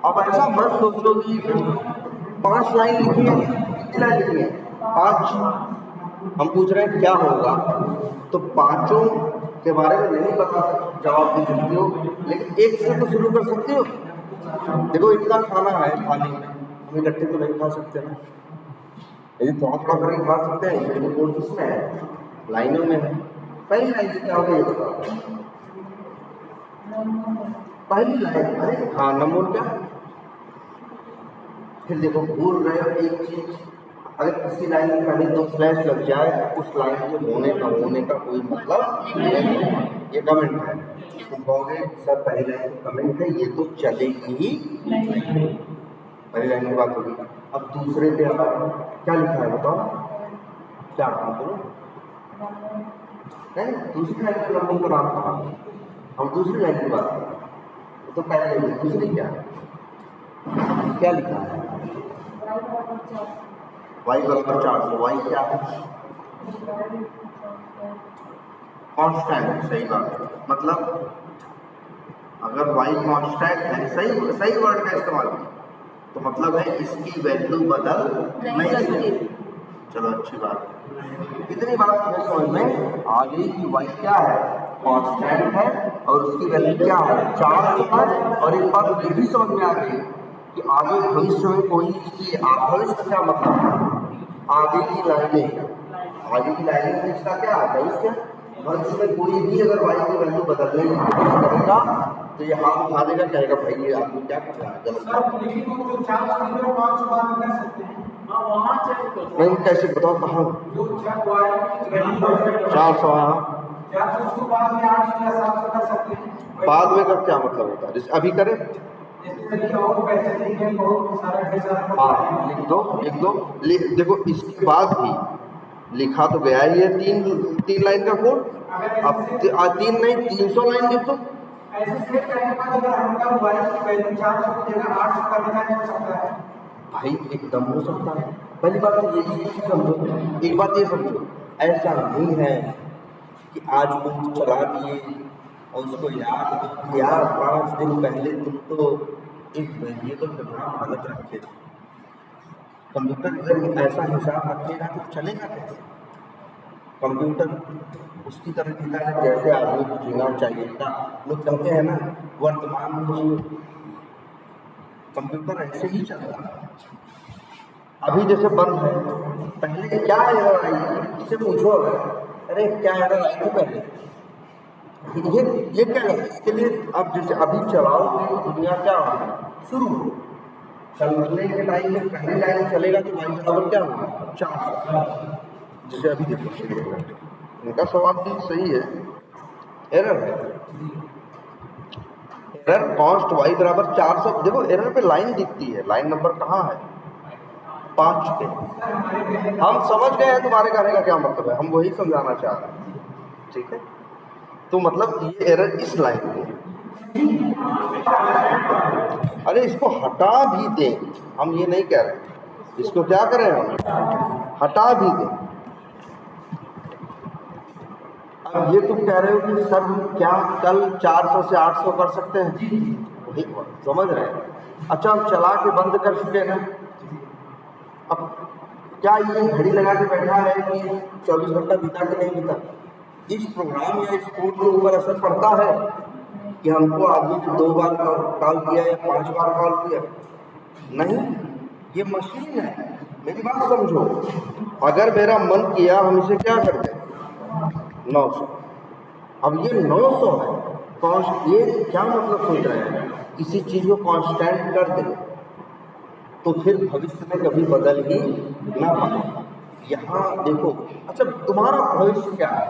अब ऐसा मत सोचो कि 5 लाइन लिखी है, कितनी लाइन लिखी है, 5। हम पूछ रहे हैं क्या होगा, तो 5 के बारे में नहीं बता सकते, जवाब दे सकती हो, लेकिन एक से तो शुरू कर सकती हो। देखो इतना खाना है, थाली हम इकट्ठे तो नहीं खा सकते ना, यदि थोड़ा थोड़ा करके खा सकते हैं। लेकिन बोर्ड किसमें है, लाइनों में है। पहली लाइन से क्या होगा ये बताओ, पहली लाइन, अरे हाँ नंबर क्या। फिर देखो भूल रहे हो एक चीज, अगर किसी लाइन में पहले 2 स्लैश लग जाए उस लाइन के होने का कोई मतलब नहीं है। ये कमेंट है, तुम कहोगे सर पहली लाइन कमेंट है, ये तो चलेगी ही नहीं, पहली लाइन की बात होगी। अब दूसरे पे क्या लिखा है बताओ, क्या नाम करो नहीं, दूसरी लाइन के नंबर का नाम कहा, हम दूसरी लाइन की बात करें तो पहले लाइन दूसरी क्या लिखा है, y बराबर 4 से y क्या है, कांस्टेंट है। सही बात है, मतलब अगर y कांस्टेंट है, सही वर्ड का इस्तेमाल किया, तो मतलब है इसकी वैल्यू बदल नहीं सकती। चलो अच्छी बात है, इतनी बात हमें समझ में आ गई कि y क्या है, कांस्टेंट है और उसकी वैल्यू क्या है, 4 है। और एक बात ये भी समझ में आ गई कि आगे भविष्य में कोई इसकी भविष्य का क्या मतलब, आगे की लाइनें इसका क्या भविष्य, भविष्य में कोई भी अगर y की वैल्यू बदलने की कोशिश करेगा तो ये हाथ उठा देगा, कहेगा भाई ये आदमी क्या कर रहा है, गलत। नहीं कैसे बताओ कहाँ, 400 बाद में का क्या मतलब होता है, जैसे अभी करें हाँ लिख दो देखो इसके बाद भी लिखा तो गया ही है 3 लाइन का कोड। अब 3 नहीं 300 लाइन लिख दो। भाई एकदम हो सकता है। पहली बात तो ये भी समझो, एक बात ये समझो, ऐसा नहीं है कि आज तुम चला दिए और उसको यार 5 दिन पहले तुम तो एक वेरिएबल का नाम अलग रखे थे। कंप्यूटर अगर ऐसा हिसाब रखेगा तो चलेगा कैसे। कंप्यूटर उसकी तरह जीता है जैसे आदमी को जीना चाहिए था। लोग कहते हैं ना वर्तमान में जियो, कंप्यूटर ऐसे ही चलता है। अभी जैसे बंद है, पहले क्या एरर आई इससे पूछो, अरे क्या एरर आई थी पहले, ये क्या है इसके लिए। अब जैसे अभी चलाओगे तो दुनिया क्या होगा, शुरू चलने के टाइम में पहली लाइन चलेगा तो लाइन अब क्या होगा 400। जैसे अभी देखो इनका सवाल भी सही है, एरर है, एरर कॉस्ट y बराबर 400। देखो एरर पे लाइन दिखती है, लाइन नंबर कहाँ है 5 पे। हम समझ गए हैं तुम्हारे कहने का क्या मतलब है, हम वही समझाना चाह रहे हैं, ठीक है। तो मतलब ये एरर इस लाइन पे, अरे इसको हटा भी दें, हम ये नहीं कह रहे इसको क्या करें, हम हटा भी दें। अब ये तुम कह रहे हो कि सर क्या कल 400 से 800 कर सकते हैं, वही समझ रहे हैं। अच्छा हम चला के बंद कर चुके हैं, अब क्या ये घड़ी लगा के बैठा है कि 24 घंटा बीता कि नहीं बीता। इस प्रोग्राम या इस कोड के ऊपर असर पड़ता है कि हमको आदमी को 2 बार कॉल किया या 5 बार कॉल किया, नहीं। ये मशीन है, मेरी बात समझो। अगर मेरा मन किया हम इसे क्या कर दें, 900। अब ये 900 है, ये क्या मतलब सोच रहे हैं, किसी चीज़ को कांस्टेंट कर दें तो फिर भविष्य में कभी बदल ही ना पाए। यहाँ देखो, अच्छा तुम्हारा भविष्य क्या है,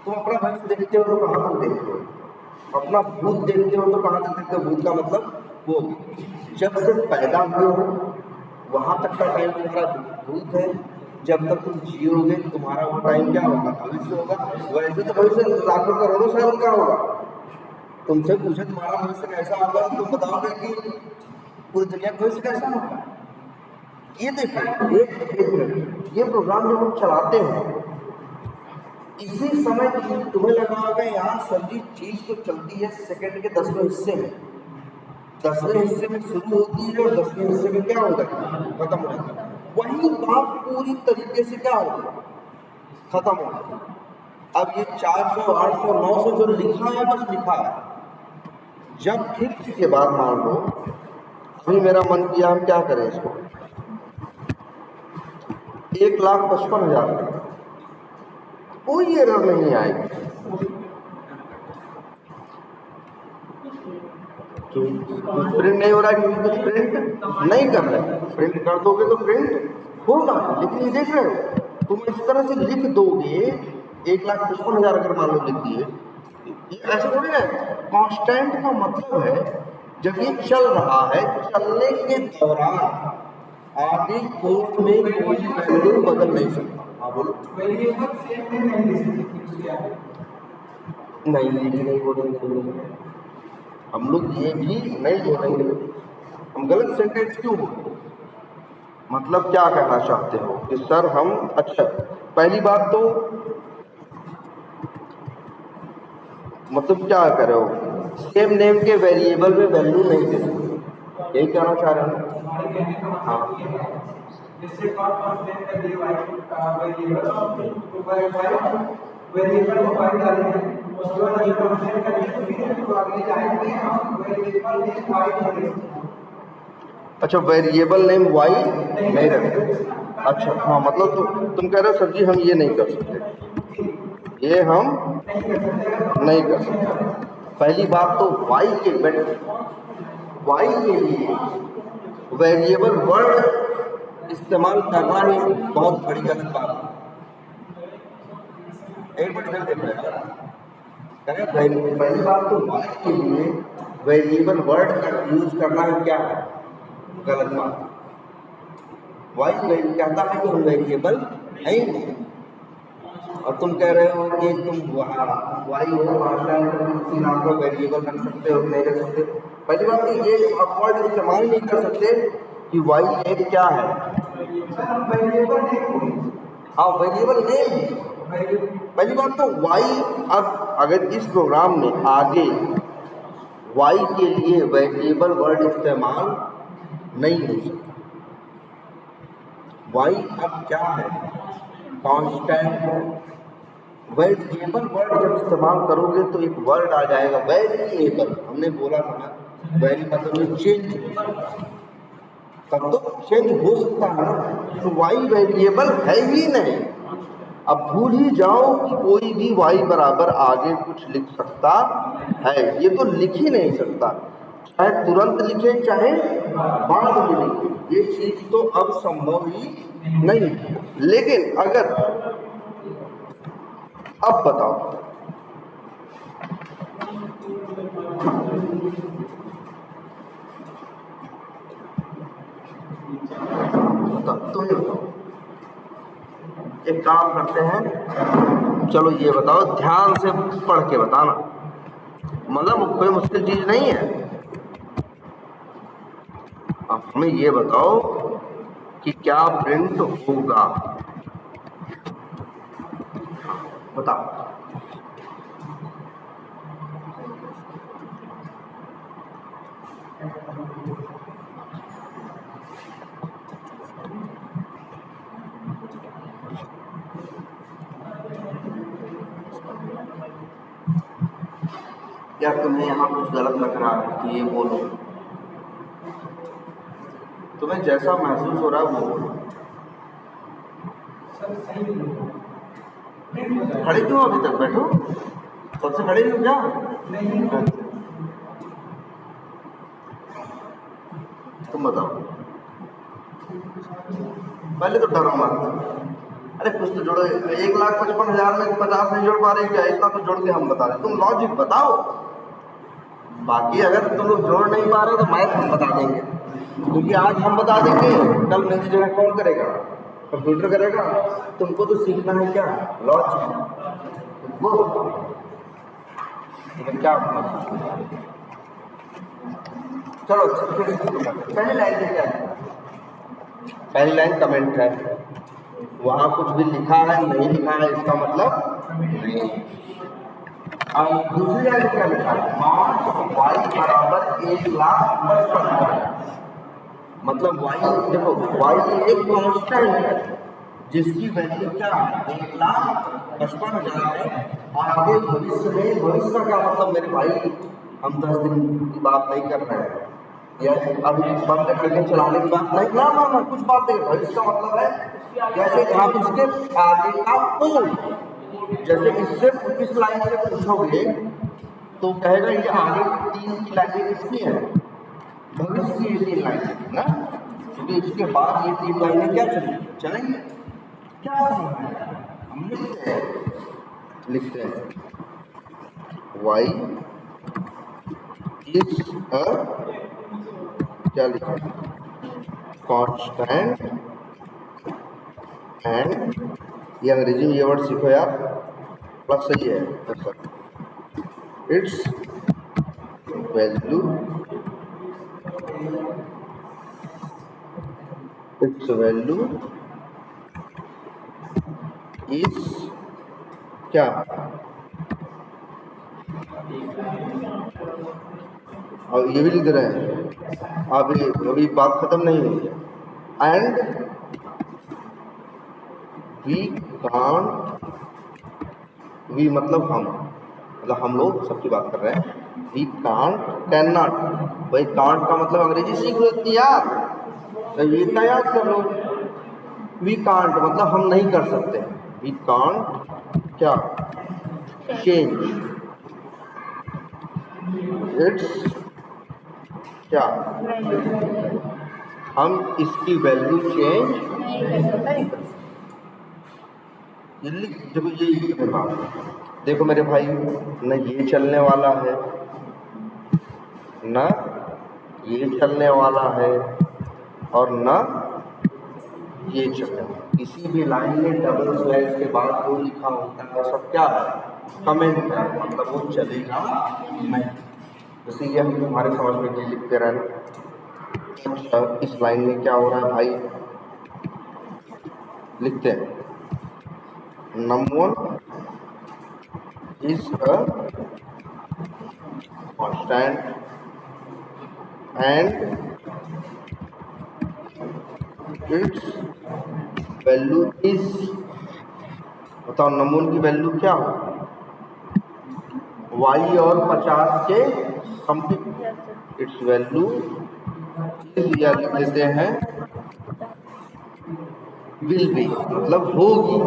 तुम अपना भविष्य देखते हो तो कहाँ तक देखते हो, अपना भूत देखते हो तो कहाँ तक देखते हो। भूत का मतलब वो जब से पैदा हुए हो वहाँ तक का टाइम तुम्हारा भूत है, जब तक तुम जियोगे तुम्हारा वो टाइम क्या होगा, भविष्य होगा। वैसे तो भविष्य लाखों करोड़ों साल का होगा। तुमसे पूछे तुम्हारा भविष्य कैसा होगा, तुम बताओगे कि पूरी दुनिया का भविष्य कैसा होगा। ये देखो एक मिनट, ये प्रोग्राम जो हम चलाते हैं इसी समय तुम्हें लगा होगा यहाँ सभी चीज तो चलती है सेकंड के 10वें हिस्से में, 10वें हिस्से में शुरू होती है और 10वें हिस्से में क्या हो जाता है, खत्म हो जाता है। वही बात पूरी तरीके से क्या हो गया, खत्म हो गया। अब ये 400 800 900 जो लिखा है बस लिखा है। जब फिर इसके बाद मान लो अभी मेरा मन किया हम क्या करें इसको 1,55,000, कोई एरर नहीं आएगी। प्रिंट नहीं हो रहा है क्योंकि कुछ प्रिंट नहीं कर रहे। प्रिंट कर दोगे तो प्रिंट होगा, लेकिन ये देख रहे हो तुम इस तरह से लिख दोगे 1,55,000 अगर मान लो लिख दिए, ये ऐसा थोड़ी है। कांस्टेंट का मतलब है जब ये चल रहा है, चलने के दौरान आगे कोर्ट में कोई वैल्यू बदल नहीं सकता। हाँ बोलो। नहीं ये भी नहीं बोलेंगे हम लोग, ये भी नहीं बोलेंगे। हम गलत सेंटेंस क्यों बोलते, मतलब क्या कहना चाहते हो कि सर हम, अच्छा पहली बात तो मतलब क्या कर रहे हो, सेम नेम के वेरिएबल में वैल्यू नहीं दे सकते, यही कहना चाह रहे हैं। हाँ अच्छा, वेरिएबल नेम वाई नहीं रखते। अच्छा हाँ, मतलब तुम कह रहे हो सर जी हम ये नहीं कर सकते, ये हम नहीं कर सकते। पहली बात तो वाई के लिए वेरिएबल वर्ड इस्तेमाल करना ही बहुत बड़ी गलत बात है। एक मिनट में देख रहे हैं, पहली बात तो वाई के लिए वेरिएबल वर्ड का यूज करना ही क्या है, गलत बात। वाई कहता है कि हम वेरिएबल है ही नहीं, और तुम कह रहे हो कि तुम वाई हो भाषा किसी नाम को वेरिएबल रख सकते हो नहीं रख सकते। पहली बात तो ये आप वर्ड इस्तेमाल नहीं कर सकते कि वाई एक क्या है, हाँ वेरिएबल नेम। पहली बात तो वाई, अब अगर इस प्रोग्राम में आगे वाई के लिए वेरिएबल वर्ड इस्तेमाल नहीं हो सकता। वाई अब क्या है, कांस्टेंट है। वेरिएबल वर्ड जब इस्तेमाल करोगे तो एक वर्ड आ जाएगा वेरिएबल, हमने बोला था ना, वेरी मतलब चेंज, तब तो चेंज हो सकता है ना। तो वाई वेरिएबल है ही नहीं। अब भूल ही जाओ कि कोई भी वाई बराबर आगे कुछ लिख सकता है, ये तो लिख ही नहीं सकता, चाहे तुरंत लिखे चाहे बाद में लिखे, ये चीज तो अब संभव ही नहीं। लेकिन अगर अब बताओ तुम एक काम करते हैं, चलो ये बताओ ध्यान से पढ़ के बताना, मतलब कोई मुश्किल चीज नहीं है। अब हमें ये बताओ कि क्या प्रिंट होगा, बताओ। क्या तुम्हें यहाँ कुछ गलत लग रहा है कि ये बोलो, तुम्हें जैसा महसूस हो रहा है वो बोलो। खड़े क्यों अभी तक? बैठो, सबसे खड़े क्यों क्या? तुम बताओ, पहले तो डरो मत। अरे कुछ तो जोड़ो, 1,55,000 में 50 नहीं जोड़ पा रहे क्या? इतना तो जोड़ के हम बता रहे, तुम लॉजिक बताओ। बाकी अगर तुम लोग जोड़ नहीं पा रहे तो मैथ हम बता देंगे, क्योंकि आज हम बता देंगे, कल मेरी जगह कौन करेगा? कंप्यूटर करेगा। तुमको तो सीखना है क्या? लॉजिक। वो क्या चलो पहली लाइन में क्या है? पहली लाइन कमेंट है, वहां कुछ भी लिखा है नहीं लिखा है इसका मतलब नहीं। अब दूसरी लाइन क्या लिखा है? y बराबर 1,55,000, मतलब y, देखो y एक कांस्टेंट है जिसकी वैल्यू क्या है? 1,55,000 है। आगे भविष्य में, भविष्य का क्या मतलब मेरे भाई? हम 10 दिन की बात नहीं कर रहे हैं, या अभी बंद करके चलाने की बात नहीं, ना कुछ बात नहीं। भविष्य का मतलब है जैसे आप उसके आगे का पूर्ण, जैसे इससे इस लाइन से पूछोगे तो कहेगा ये आगे 3 की लाइनें किसकी है? भविष्य की 3 लाइनें ना, क्योंकि इसके बाद ये 3 लाइनें क्या चलेंगे क्या? हम लिखते हैं y इज अ, क्या लिखा? कांस्टेंट एंड, ये अंग्रेजी में ये वर्ड सीखो यार, प्लस सही है sir. It's value, it's value is क्या? और ये भी लिख रहे हैं, अभी बात खत्म नहीं हुई है। एंड वी कांट, वी मतलब हम, मतलब हम लोग सबकी बात कर रहे हैं। वी कांट, कैन नॉट, भाई कांट का मतलब अंग्रेजी सीख लो इतनी यार, तो ये इतना याद कर लो। वी कांट मतलब हम नहीं कर सकते। वी कांट क्या? चेंज इट्स क्या? हम इसकी वैल्यू चेंज नहीं कर सकते। देखो ये बात, देखो मेरे भाई, न ये चलने वाला है न ये चलने वाला है और न ये चलने वाला। किसी भी लाइन में डबल स्लैश के बाद जो लिखा होता है सब क्या है? कमेंट है, मतलब वो चलेगा नहीं। इसीलिए हम तुम्हारे समझ में ये लिखते रहना। अच्छा, इस लाइन में क्या हो रहा है भाई? लिखते हैं number 1 is a constant and its value is, बताओ नंबर 1 की वैल्यू क्या हो? y और 50 के समथिंग। इट्स वैल्यू इज, या लिख देते हैं विल बी, मतलब होगी।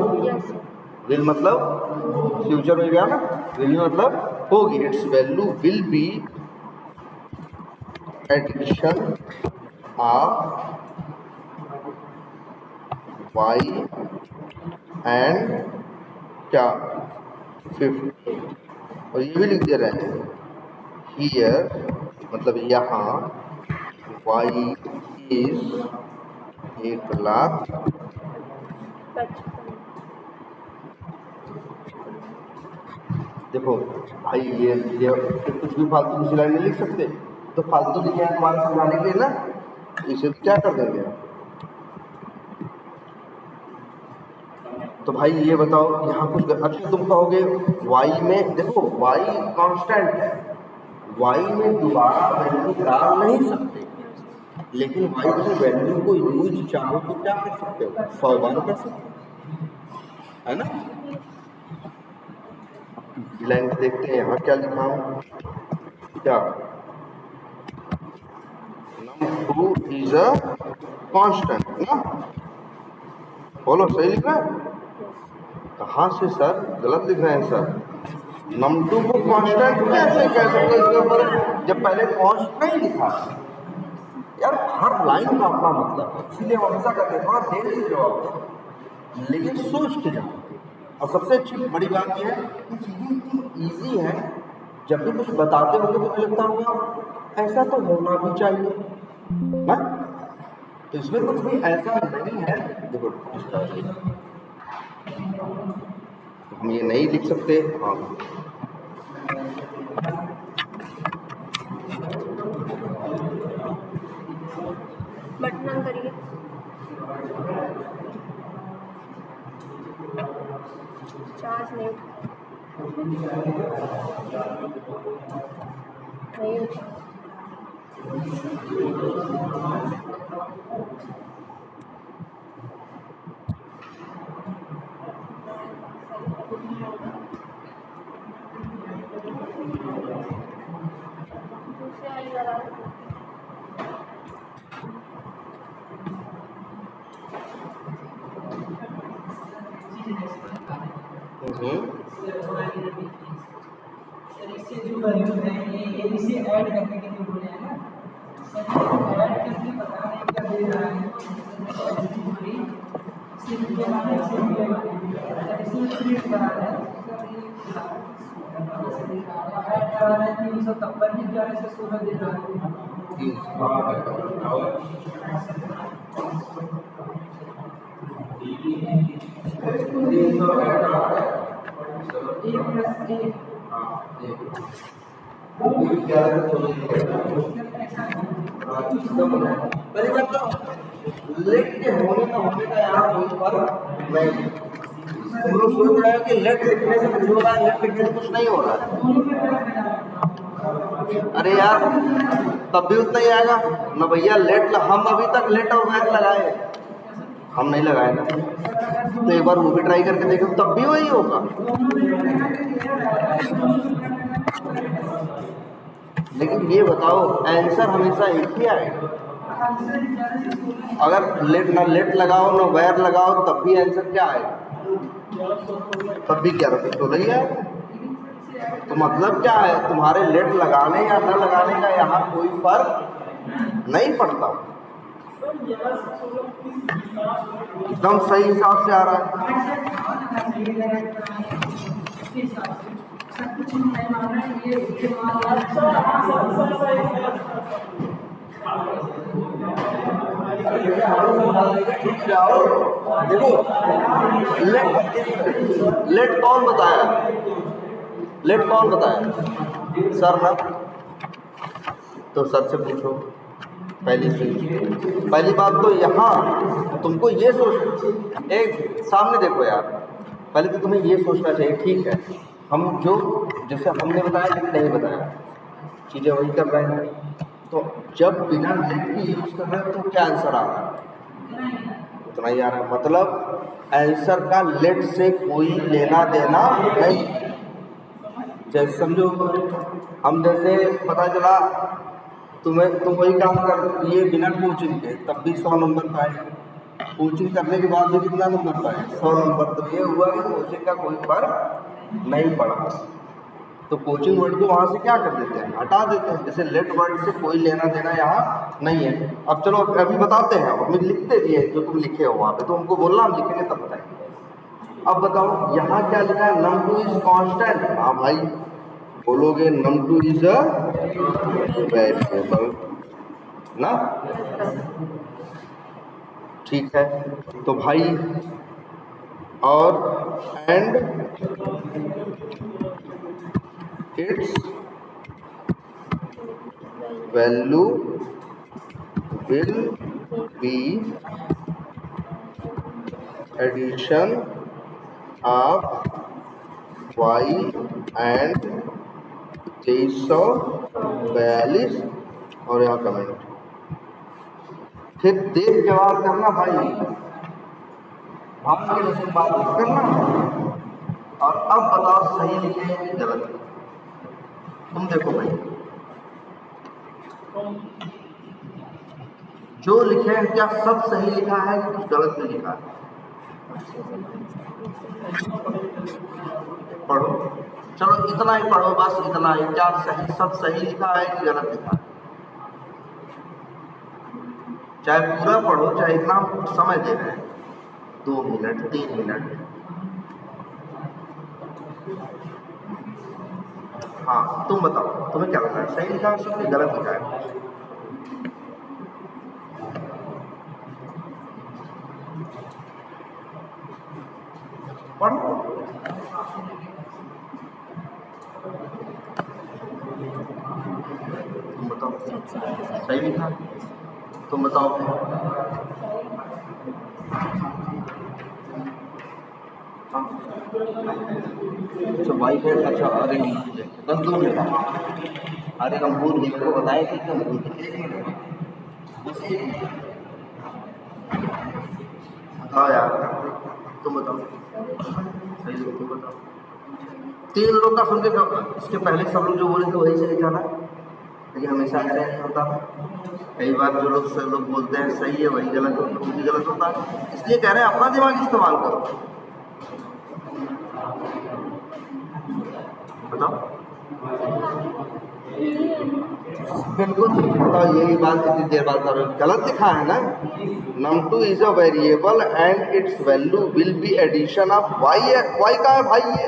विल मतलब फ्यूचर में गया ना, विल मतलब होगी। Its value will be addition of y and क्या? 50। और ये भी लिख दे रहे हैं हियर, मतलब यहाँ y इज 1,00,000। देखो भाई ये कुछ भी फालतू किसी लाइन में लिख सकते, तो फालतू लिखे हैं तुम्हारे समझाने के लिए ना, इसे क्या कर देंगे। तो भाई ये बताओ यहाँ कुछ, अच्छा तुम कहोगे y में, देखो y कांस्टेंट है, y में दोबारा वैल्यू डाल नहीं सकते, लेकिन y की वैल्यू को यूज चाहो तो क्या कर सकते हो? 100 बार कर सकते हो, है ना। लाइन देखते हैं यहाँ क्या लिखा है? क्या? नंबर 2 इज अ कांस्टेंट ना, बोलो सही लिख रहा है। कहाँ से सर, गलत लिख रहे हैं सर। num2 को कांस्टेंट कैसे कह सकते हैं इसके ऊपर, जब पहले कांस्ट नहीं लिखा। यार हर लाइन का अपना मतलब है, इसलिए हम हमेशा कहते हैं थोड़ा देर से जवाब दो लेकिन सोच के जाओ। और सबसे अच्छी बड़ी बात यह है कि चीज़ें इतनी ईजी है, जब भी कुछ बताते होंगे तो मुझे लगता होगा ऐसा तो होना भी चाहिए ना, तो इसमें कुछ भी ऐसा नहीं है। देखो तो हम ये नहीं लिख सकते। हाँ बटन ऑन करिए। चार्ज नहीं इससे जो वैल्यू है ये इसे ऐड करने के लिए बोले हैं ना, ऐड करके पता नहीं क्या दे रहा है, इसमें क्रिएट करा है 353 की ग्यारह से 16 दे रहा पहली बात तो लेट के होने का यहाँ कोई फर्क नहीं। हम लोग सोच रहे हैं कि लेट लिखने से कुछ हो रहा है, लेट लिखने से कुछ नहीं हो रहा है। अरे यार तब भी उतना ही आएगा ना भैया। लेट हम अभी तक लेट और वैट लगाए, हम नहीं लगाए ना, तो एक बार वो भी ट्राई करके देखो तब भी वही होगा। लेकिन ये बताओ आंसर हमेशा एक ही आएगा। अगर लेट ना लेट लगाओ ना वैर लगाओ तब भी आंसर क्या आएगा, तब भी 1116 ही है। तो मतलब क्या है, तुम्हारे लेट लगाने या न लगाने का यहाँ कोई फर्क नहीं पड़ता, एकदम सही हिसाब से आ रहा है। देखो लेट कौन बताया, लेट कौन बताया, सर ना, तो सर से पूछो। पहली बात तो यहाँ तुमको ये सोच, एक सामने देखो यार, पहले तो तुम्हें ये सोचना चाहिए ठीक है हम जो जैसे हमने बताया लेकिन नहीं बताया चीज़ें वही कर रहे हैं, तो जब बिना लेट की यूज कर रहे हैं तो क्या आंसर आ रहा है, उतना ही आ रहा है। मतलब आंसर का लेट से कोई लेना देना नहीं। जैसे समझो हम जैसे पता चला तुम वही काम कर लिए बिना कोचिंग के तब भी 100 नंबर पाए, कोचिंग करने के बाद भी कितना नंबर पाए, 100 नंबर। तो ये हुआ कि कोचिंग का कोई फर्क नहीं पड़ा, तो कोचिंग वर्ड को वहाँ से क्या कर देते हैं, हटा देते हैं। जैसे लेट वर्ड से कोई लेना देना यहाँ नहीं है। अब चलो अभी बताते हैं, अब लिखते भी है जो तुम लिखे हो वहाँ पे, तो हमको बोलना हम लिखेंगे तब बताएंगे। अब बताओ यहाँ क्या लिखा है, num2 इज कांस्टेंट। हाँ भाई बोलोगे num2 इज अ वेरिएबल ना, ठीक है। तो भाई और and its value will be addition of y and 2342 और यहाँ कमेंट, फिर देख जवाब करना भाई, हम के जैसे बात करना। और अब बताओ सही लिखे हैं कि गलत। तुम देखो भाई जो लिखे हैं क्या सब सही लिखा है कि कुछ गलत में लिखा है, पढ़ो, चलो इतना ही पढ़ो, बस इतना ही। क्या सही, सब सही लिखा है कि गलत लिखा है? चाहे पूरा पढ़ो, चाहे इतना समय दे रहे हैं, 2 मिनट 3 मिनट। हाँ तुम बताओ, तुम्हें क्या लगता है, सही लिखा है सब कि गलत लिखा है? पढ़ो। तुम बताओ सही लिखा है? तुम बताओ। अच्छा भाई है, अच्छा अरे बस 2 मिनट। अरे हम भूल गए, मेरे को बताए थे कि हम भूल गए। बस 1 मिनट बताओ यार, तुम बताओ सही से, तुम बताओ। 3 लोग का सुन के इसके पहले सब लोग जो बोले थे वही सही जाना, लेकिन हमेशा ऐसा नहीं होता। कई बार जो लोग बोलते हैं सही है वही गलत होता है, वो भी गलत होता है। इसलिए कह रहे हैं अपना दिमाग इस्तेमाल करो। बताओ बिल्कुल बताओ, यही बात इतनी देर बाद करो। गलत लिखा है ना, num2 is a variable and its value will be addition of y है। y का है भाई ये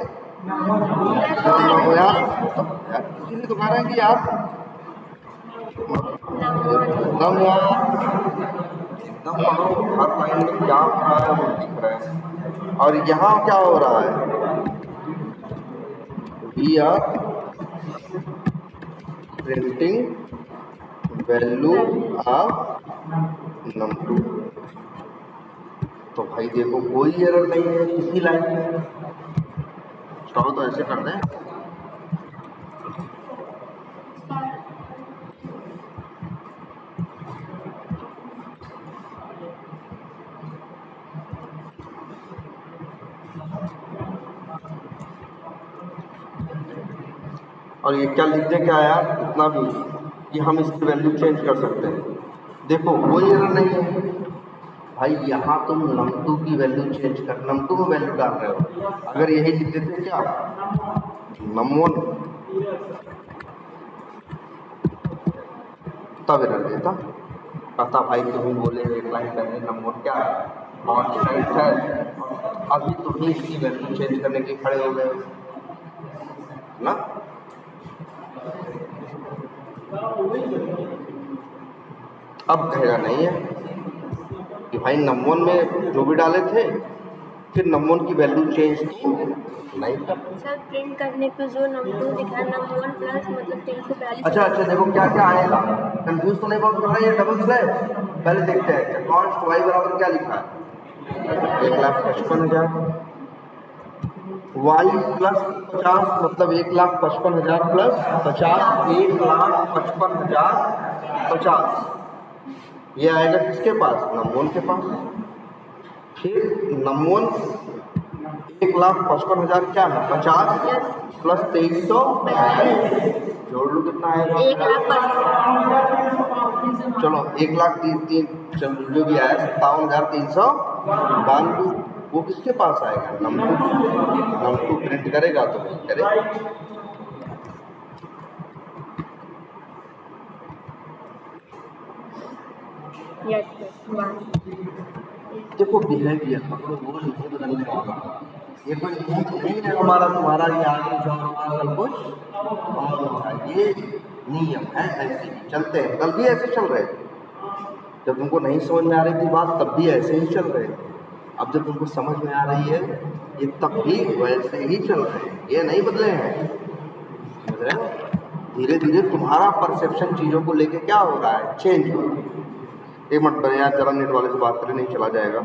यार, इसीलिए तो कह रहे हैं कि यार एकदम हर लाइन में क्या हो रहा है वो दिख रहा है। और यहाँ क्या हो रहा है, we are printing value of num2। तो भाई देखो कोई एरर नहीं है किसी लाइन में। चाहो तो ऐसे कर दें, और ये क्या लिख दे क्या यार, इतना भी कि हम इसकी वैल्यू चेंज कर सकते हैं। देखो कोई एरर नहीं है भाई। यहाँ तुम num2 की वैल्यू चेंज कर, num2 में वैल्यू डाल रहे हो। अगर यही लिख देते क्या num1, तब एरर देता। कहता भाई तुम बोले एक लाइन पहले num1 क्या है, कांस्टेंट है, अभी तुम ही इसकी वैल्यू चेंज करने के खड़े हो गए ना। अब कहेगा नहीं है कि भाई num1 में जो भी डाले थे फिर num1 की वैल्यू चेंज की नहीं कर। सर प्रिंट करने पे जो num2 दिखा num1 प्लस मतलब 342। अच्छा देखो क्या क्या आएगा, कंफ्यूज तो नहीं बहुत कर रहा है ये डबल स्लैश। पहले देखते हैं कॉन्स्ट y बराबर क्या लिखा है, 1,55,000। y प्लस 50 मतलब 1,55,000 प्लस 50, 1,55,050। ये आएगा किसके पास, num1 के पास। फिर num1 1,55,000 क्या है 50 प्लस 2300, जोड़ लो कितना आएगा 1,00,000। चलो 1,03,000 जो भी आया 57,392, वो किसके पास आएगा, num2 प्रिंट करेगा तो वही करेगा। देखो बिहेवियर पकड़ो, वो नहीं बदलने वाला। ये कोई नहीं है हमारा तुम्हारा, ये आगे कल कुछ और होता है। ये नियम है, ऐसे ही चलते हैं। कल भी ऐसे चल रहे थे, जब तुमको नहीं समझ में आ रही थी बात तब भी ऐसे ही चल रहे थे। अब जब तुमको समझ में आ रही है ये तब भी वैसे ही चल रहे हैं, ये नहीं बदले हैं। समझ रहे हो, धीरे धीरे तुम्हारा परसेप्शन चीज़ों को लेके क्या हो रहा है, चेंज हो रहा है। एक मिनट पर यार जरा नेट वाले से बात करें, नहीं चला जाएगा।